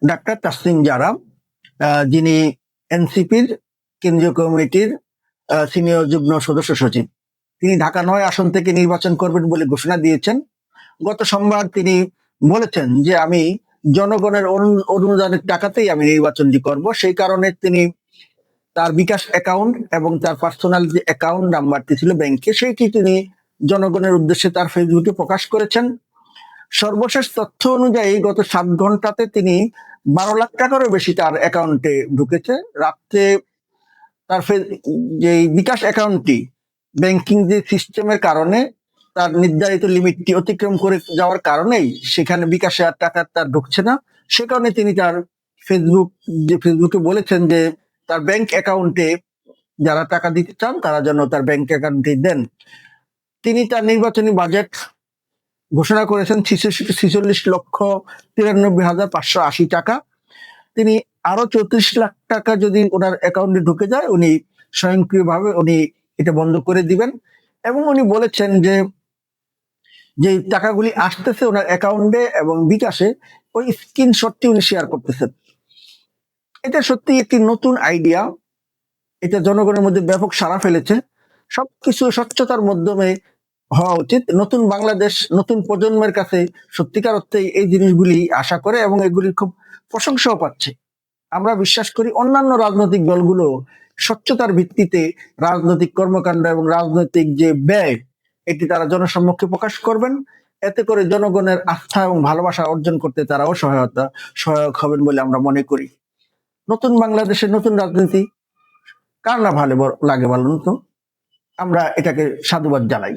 Doctor Tasnim জারা, যিনি এনসিপির কেন্দ্রীয় কমিটির সিনিয়র যুগ্ম সদস্য সচিব। তিনি ঢাকা ৯ আসন থেকে নির্বাচন করবেন বলে ঘোষণা দিয়েছেন। গত সোমবার তিনি বলেছেন যে আমি জনগণের অনুদানের টাকাতেই আমি নির্বাচনটি করব। সেই কারণে তিনি তার বিকাশ অ্যাকাউন্ট এবং তার পার্সোনাল যে অ্যাকাউন্ট নাম্বারটি ছিল ব্যাংকে, সেইটি তিনি জনগণের উদ্দেশ্যে তার ফেসবুকে প্রকাশ করেছেন। সর্বশেষ তথ্য অনুযায়ী গত 7 ঘন্টাতে তিনি 12 লাখ টাকারও বেশি তার অ্যাকাউন্টে ঢুকেছে। রাত্রে তার যে বিকাশ অ্যাকাউন্টটি ব্যাংকিং যে সিস্টেমের কারণে তার নির্ধারিত লিমিটটি অতিক্রম করে যাওয়ার কারণেই সেখানে বিকাশে আর টাকা তার ঢুকছে না। সে কারণে তিনি তার ফেসবুকে বলেছেন যে তার ব্যাংক অ্যাকাউন্টে যারা টাকা দিতে চান তারা যেন তার ব্যাংক অ্যাকাউন্টে দেন। তিনি তার নির্বাচনী বাজেট ঘোষণা করেছেন 46,93,580 টাকা। তিনি আরো 34 লাখ টাকা যদি ওনার অ্যাকাউন্টে ঢুকে যায় উনি স্বয়ংক্রিয়ভাবে উনি এটা বন্ধ করে দিবেন। এবং উনি বলেছেন যে যে টাকাগুলি আসতেছে ওনার অ্যাকাউন্টে এবং বিকাশে ওই স্ক্রিনশটটি উনি শেয়ার করতেছেন। এটা সত্যি একটি নতুন আইডিয়া, এটা জনগণের মধ্যে ব্যাপক সাড়া ফেলেছে। সবকিছু স্বচ্ছতার মাধ্যমে হওয়া উচিত। নতুন বাংলাদেশ নতুন প্রজন্মের কাছে সত্যিকার অর্থে এই জিনিসগুলি আশা করে এবং এগুলি খুব প্রশংসাও পাচ্ছে। আমরা বিশ্বাস করি অন্যান্য রাজনৈতিক দলগুলো স্বচ্ছতার ভিত্তিতে রাজনৈতিক কর্মকাণ্ড এবং রাজনৈতিক যে ব্যয় এটি তারা জনসম্মুখে প্রকাশ করবেন। এতে করে জনগণের আস্থা এবং ভালোবাসা অর্জন করতে তারাও সহায়ক হবেন বলে আমরা মনে করি। নতুন বাংলাদেশের নতুন রাজনীতি কার না ভালো লাগে বলুন তো? আমরা এটাকে সাধুবাদ জানাই।